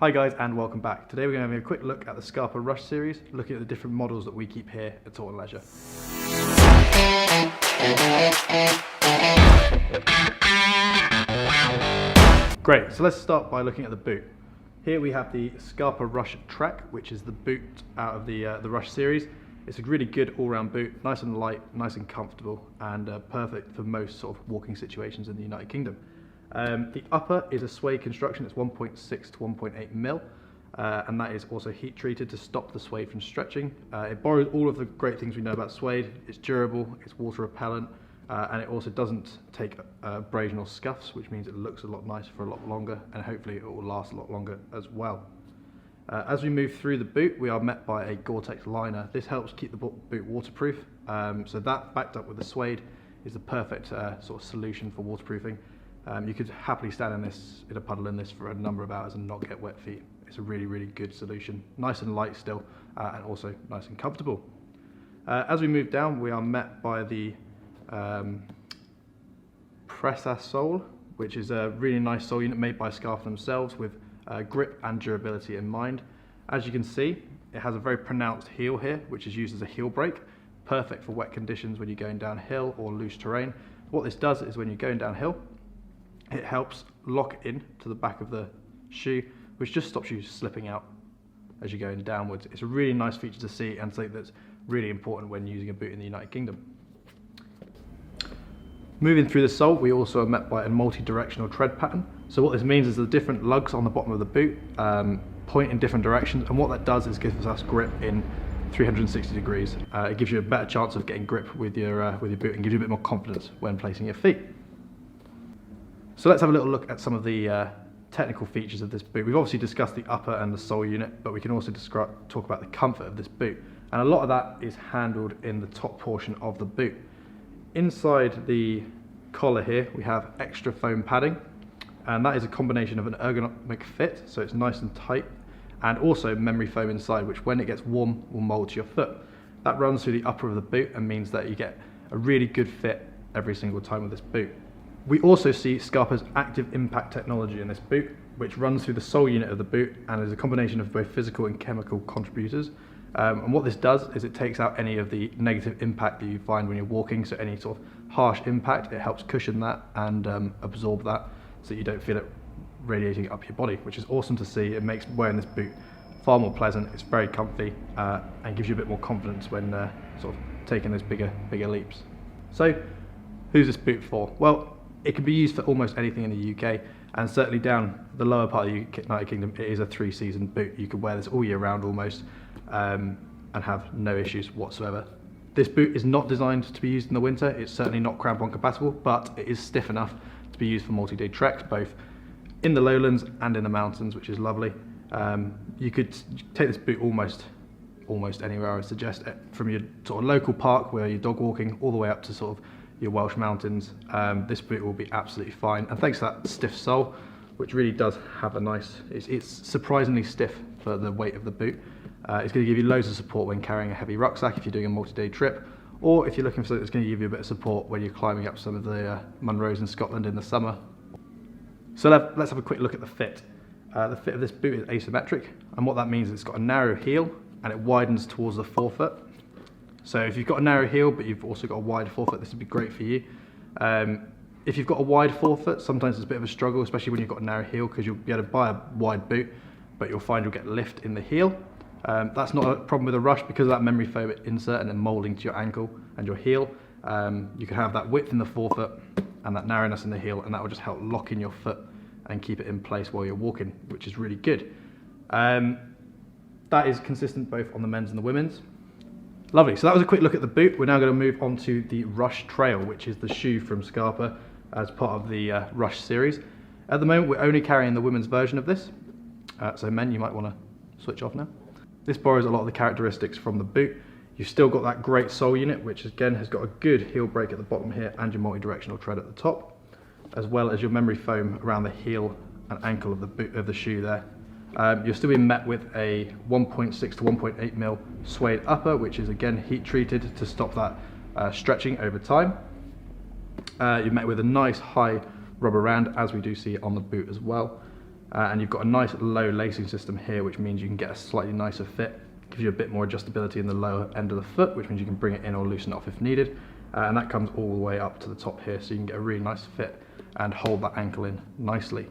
Hi guys and welcome back. Today we're going to have a quick look at the Scarpa Rush series, looking at the different models that we keep here at Taunton Leisure. Great, so let's start by looking at the boot. Here we have the Scarpa Rush Trek, which is the boot out of the Rush series. It's a really good all-round boot, nice and light, nice and comfortable, and perfect for most sort of walking situations in the United Kingdom. The upper is a suede construction. It's 1.6 to 1.8 mil, and that is also heat treated to stop the suede from stretching. It borrows all of the great things we know about suede. It's durable, it's water repellent, and it also doesn't take abrasion or scuffs, which means it looks a lot nicer for a lot longer, and hopefully it will last a lot longer as well. As we move through the boot, we are met by a Gore-Tex liner. This helps keep the boot waterproof, so that backed up with the suede is the perfect sort of solution for waterproofing. You could happily stand in a puddle in this for a number of hours and not get wet feet. It's a really, really good solution. Nice and light still, and also nice and comfortable. As we move down, we are met by the Pressa sole, which is a really nice sole unit made by Scarpa themselves with grip and durability in mind. As you can see, it has a very pronounced heel here, which is used as a heel brake, perfect for wet conditions when you're going downhill or loose terrain. What this does is when you're going downhill, it helps lock in to the back of the shoe, which just stops you slipping out as you're going downwards. It's a really nice feature to see and something that's really important when using a boot in the United Kingdom. Moving through the sole, we also are met by a multi-directional tread pattern. So what this means is the different lugs on the bottom of the boot point in different directions, and what that does is gives us grip in 360 degrees. It gives you a better chance of getting grip with your boot and gives you a bit more confidence when placing your feet. So let's have a little look at some of the technical features of this boot. We've obviously discussed the upper and the sole unit, but we can also talk about the comfort of this boot. And a lot of that is handled in the top portion of the boot. Inside the collar here, we have extra foam padding, and that is a combination of an ergonomic fit, so it's nice and tight, and also memory foam inside, which when it gets warm will mold to your foot. That runs through the upper of the boot and means that you get a really good fit every single time with this boot. We also see Scarpa's active impact technology in this boot, which runs through the sole unit of the boot and is a combination of both physical and chemical contributors. And what this does is it takes out any of the negative impact that you find when you're walking, so any sort of harsh impact, it helps cushion that and absorb that so you don't feel it radiating up your body, which is awesome to see. It makes wearing this boot far more pleasant, it's very comfy, and gives you a bit more confidence when sort of taking those bigger leaps. So, who's this boot for? Well, it can be used for almost anything in the UK, and certainly down the lower part of the United Kingdom, it is a 3-season boot. You could wear this all year round almost, and have no issues whatsoever. This boot is not designed to be used in the winter. It's certainly not crampon compatible, but it is stiff enough to be used for multi-day treks, both in the lowlands and in the mountains, which is lovely. You could take this boot almost anywhere, I would suggest, from your sort of local park where you're dog walking all the way up to sort of your Welsh mountains. This boot will be absolutely fine, and thanks to that stiff sole, which really does have a nice, it's surprisingly stiff for the weight of the boot. It's going to give you loads of support when carrying a heavy rucksack if you're doing a multi-day trip, or if you're looking for something that's going to give you a bit of support when you're climbing up some of the Munros in Scotland in the summer. So let's have a quick look at the fit. The fit of this boot is asymmetric, and what that means is it's got a narrow heel and it widens towards the forefoot. So if you've got a narrow heel but you've also got a wide forefoot, this would be great for you. If you've got a wide forefoot, sometimes it's a bit of a struggle, especially when you've got a narrow heel, because you'll be able to buy a wide boot, but you'll find you'll get lift in the heel. That's not a problem with a Rush because of that memory foam insert and then moulding to your ankle and your heel. You can have that width in the forefoot and that narrowness in the heel, and that will just help lock in your foot and keep it in place while you're walking, which is really good. That is consistent both on the men's and the women's. Lovely, so that was a quick look at the boot. We're now going to move on to the Rush Trail, which is the shoe from Scarpa as part of the Rush series. At the moment, we're only carrying the women's version of this. So men, you might want to switch off now. This borrows a lot of the characteristics from the boot. You've still got that great sole unit, which again has got a good heel brake at the bottom here and your multi-directional tread at the top, as well as your memory foam around the heel and ankle of the shoe there. You're still being met with a 1.6 to 1.8 mil suede upper, which is again heat treated to stop that stretching over time. You're met with a nice high rubber rand, as we do see on the boot as well. And you've got a nice low lacing system here, which means you can get a slightly nicer fit. Gives you a bit more adjustability in the lower end of the foot, which means you can bring it in or loosen it off if needed. And that comes all the way up to the top here, so you can get a really nice fit and hold that ankle in nicely.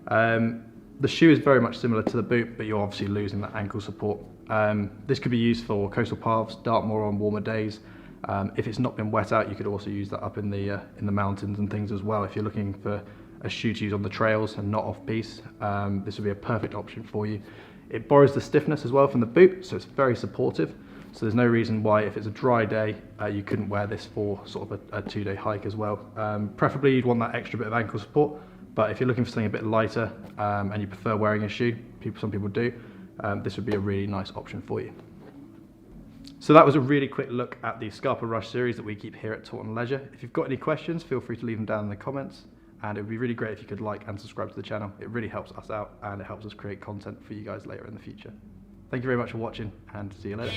The shoe is very much similar to the boot, but you're obviously losing that ankle support. This could be used for coastal paths, Dartmoor on warmer days. If it's not been wet out, you could also use that up in the mountains and things as well. If you're looking for a shoe to use on the trails and not off-piste, this would be a perfect option for you. It borrows the stiffness as well from the boot, so it's very supportive. So there's no reason why, if it's a dry day, you couldn't wear this for sort of a 2-day hike as well. Preferably you'd want that extra bit of ankle support, but if you're looking for something a bit lighter and you prefer wearing a shoe, some people do, this would be a really nice option for you. So that was a really quick look at the Scarpa Rush series that we keep here at Taunton Leisure. If you've got any questions, feel free to leave them down in the comments. And it would be really great if you could like and subscribe to the channel. It really helps us out and it helps us create content for you guys later in the future. Thank you very much for watching and see you later.